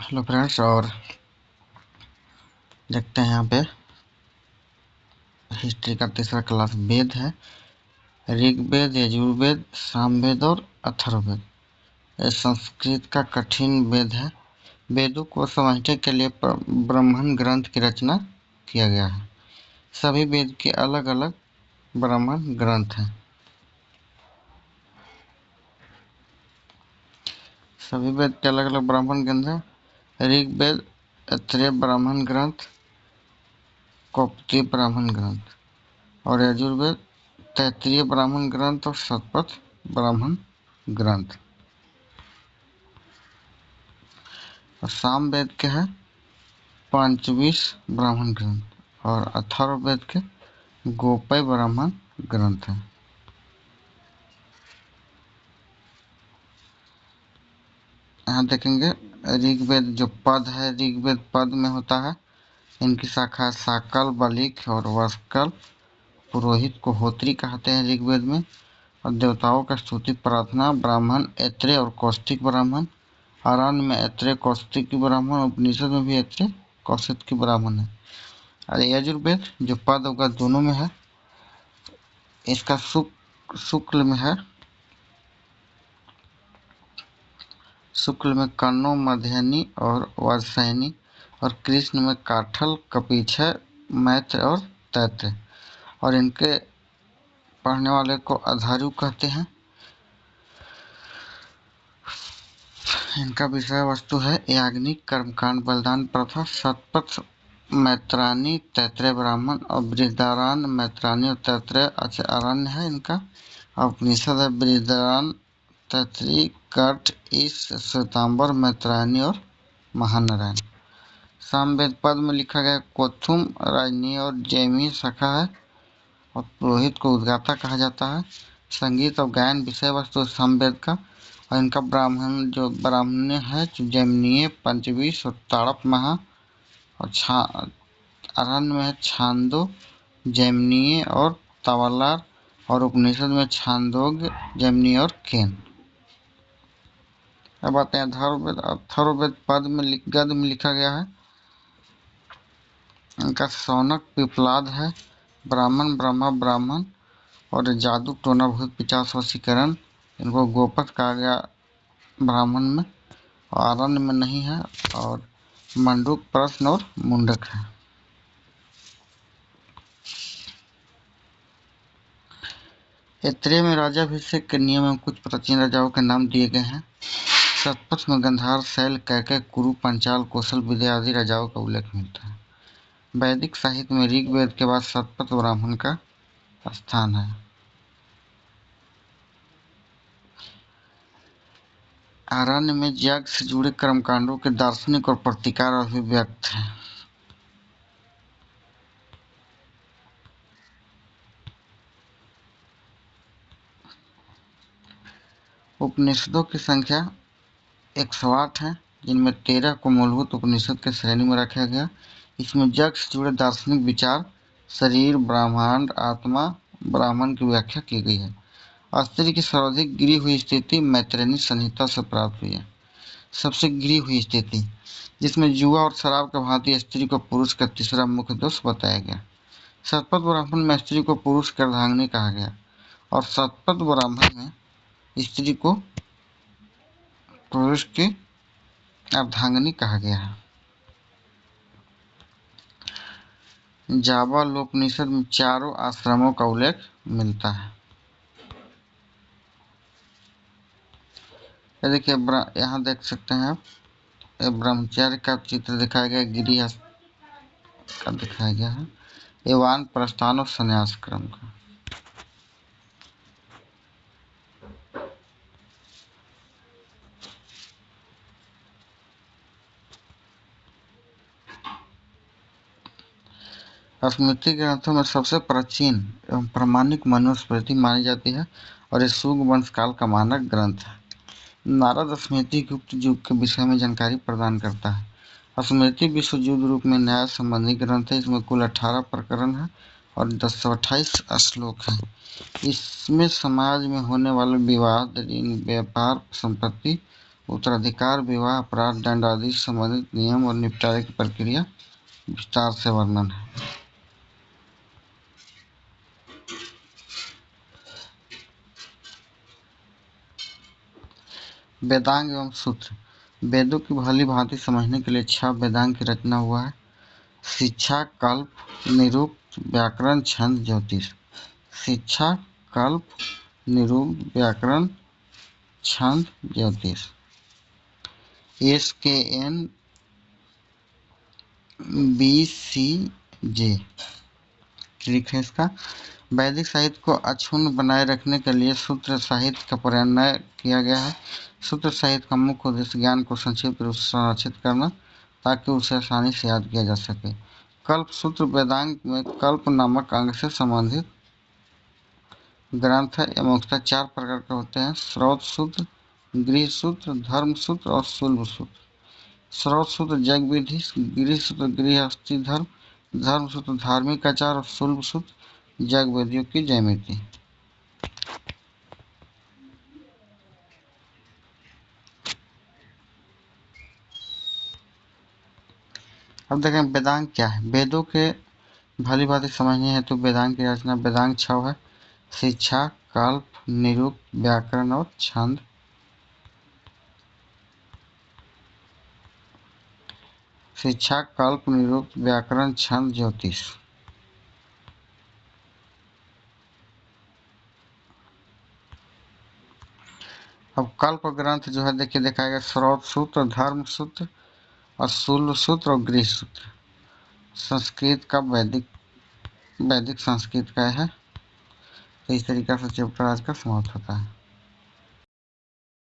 Hello friends. और देखते हैं यहाँ पे हिस्ट्री का तीसरा क्लास वेद है। ऋग्वेद, यजुर्वेद, सामवेद और अथर्ववेद। यह संस्कृत का कठिन वेद है। वेदों को समझने के लिए ब्राह्मण ग्रंथ की रचना किया गया है। सभी वेद के अलग अलग ब्राह्मण ग्रंथ हैं। सभी वेद के अलग अलग ब्राह्मण ग्रंथ हैं। ऋग्वेद ऐत्रेय ब्राह्मण ग्रंथ, कौपतीय ब्राह्मण ग्रंथ, और यजुर्वेद तैत्तिरीय ब्राह्मण ग्रंथ और शतपथ ब्राह्मण ग्रंथ। और सामवेद के है पंचविश ब्राह्मण ग्रंथ और अथर्ववेद के गोपय ब्राह्मण ग्रंथ है। यहाँ देखेंगे ऋग्वेद जो पद है, ऋग्वेद पद में होता है। इनकी शाखा साकल, बलिक और वस्कल। पुरोहित को होत्री कहते हैं ऋग्वेद में। और देवताओं का स्तुति प्रार्थना ब्राह्मण ऐत्रेय और कौशिक ब्राह्मण। आरण्य में ऐत्रेय कौशिक ब्राह्मण, उपनिषद में भी ऐत्रेय कौशिक ब्राह्मण है। और यजुर्वेद जो पद होगा दोनों में है। इसका शुक्ल में है, शुक्ल में कन्नो, मध्यनी और वात्स्यायनी। और कृष्ण में काठल, कपीछय, मैत्र और तैत्र। और इनके पढ़ने वाले को अधारु कहते हैं। इनका विषय वस्तु है याज्ञिक, कर्मकांड, बलिदान प्रथा, शतपथ, मैत्रानी, तैत्रेय ब्राह्मण और बृहदारण्य। मैत्रानी और तैत्रेय अरण्य है इनका। उपनिषद है बृहदारण्य, तैत्तिरीय, कठ, ईश, श्वेतांबर, मैत्रायणी और महानारायण। सामवेद पद में लिखा गया कोथुम, राजनीय और जैमिनी शाखा है। और पुरोहित को उद्गाता कहा जाता है। संगीत और गायन विषय वस्तु सामवेद का। और इनका ब्राह्मण जो ब्राह्मण्य है जैमिनीय, पंचविश और ताड़प महा। और अरण्य में है छांदो, जैमिनीय और तवलार। और उपनिषद में छांदोग्य, जैमिनी और केन। अब आते हैं अथर्ववेद। अथर्ववेद पद में गद में लिखा गया है। इनका शौनक, पिप्लाद है। ब्राह्मण, ब्रह्मा ब्राह्मण और जादू, टोना, भूत, पिशाच, वशीकरण। इनको गोपथ कहा गया ब्राह्मण में। और आरण्य में नहीं है। और मंडूक, प्रश्न और मुंडक है। ऐत्रेय में राजाभिषेक के नियम में कुछ प्राचीन राजाओं के नाम दिए गए हैं। शतपथ में गंधार, शैल, कैकय, कुरु, पंचाल, कौशल, विदया आदि राजाओं का उल्लेख मिलता है। वैदिक साहित्य में ऋग्वेद के बाद शतपथ ब्राह्मण का स्थान है। आरण्य में यज्ञ से जुड़े कर्मकांडों के दार्शनिक और प्रतिकार अभिव्यक्त हैं। उपनिषदों की संख्या 108 है, जिनमें 13 को मूलभूत उपनिषद के श्रेणी में रखा गया। इसमें यज्ञ से जुड़े दार्शनिक विचार, शरीर, ब्रह्मांड, आत्मा, ब्राह्मण की व्याख्या की गई है। स्त्री की सर्वाधिक गिरी हुई स्थिति मैत्रेयी संहिता से प्राप्त हुई है। सबसे गिरी हुई स्थिति जिसमें जुआ और शराब के भांति स्त्री को पुरुष का तीसरा मुख्य दोष बताया गया। शतपथ ब्राह्मण में स्त्री को पुरुष की अर्धांगिनी कहा गया। और शतपथ ब्राह्मण में स्त्री को पुरुष की अर्धांगिनी कहा गया है। जाबालोपनिषद में चारों आश्रमों का उल्लेख मिलता है। ये देखिए, यहाँ देख सकते हैं आप ब्रह्मचर्य का चित्र दिखाया गया, गिरी का दिखाया गया है, एवान प्रस्थान और संन्यास क्रम का। स्मृति ग्रंथों में सबसे प्राचीन एवं प्रामाणिक मनुस्मृति मानी जाती है और ये शुंग वंश काल का मानक ग्रंथ है। नारद स्मृति गुप्त युग के विषय में जानकारी प्रदान करता है। स्मृति विश्वयुद्ध रूप में न्याय संबंधी ग्रंथ है। इसमें कुल 18 प्रकरण है और 128 श्लोक हैं। इसमें समाज में होने वाले विवाद, ऋण, व्यापार, संपत्ति उत्तराधिकार, विवाह, अपराध, दंड आदि से संबंधित नियम और निपटारे की प्रक्रिया विस्तार से वर्णन है। वेदांग एवं सूत्र। वेदों की भली भांति समझने के लिए 6 वेदांग की रचना हुआ है। शिक्षा, कल्प, निरुक्त, व्याकरण, छंद, ज्योतिष। शिक्षा, कल्प, निरुक्त, व्याकरण, छंद, ज्योतिष। SKN BCJ ट्रिक है इसका। वैदिक साहित्य को अक्षुण्ण बनाए रखने के लिए सूत्र साहित्य का प्रणयन किया गया है। सूत्र साहित्य का मुख्य उद्देश्य ज्ञान को संक्षिप्त रूप से संरक्षित करना, ताकि उसे आसानी से याद किया जा सके। कल्प सूत्र वेदांग में कल्प नामक अंग से संबंधित ग्रंथ है। ये मुख्यतः 4 प्रकार के होते हैं: स्रोत सूत्र, गृह सूत्र, धर्म सूत्र और शुल्ब सूत्र। स्रोत सूत्र जग विधि, गृह सूत्र गृहस्थी धर्म, धर्म सूत्र धार्मिक आचार और शुल्ब सूत्र जग विधियों की ज्यामिति। अब देखें वेदांग क्या है। वेदों के भली भांति समझने हेतु वेदांग की रचना वेदांग 6 है: शिक्षा, कल्प, निरुक्त, व्याकरण और छंद। शिक्षा, कल्प, निरुक्त, व्याकरण, छंद, ज्योतिष। अब कल्प ग्रंथ जो है देखिए दिखाएगा स्रोत सूत्र, धर्म सूत्र और शुल्ब सूत्र और गृह सूत्र। संस्कृत का वैदिक संस्कृत का है। तो इस तरीके से चैप्टर आज का समाप्त होता है।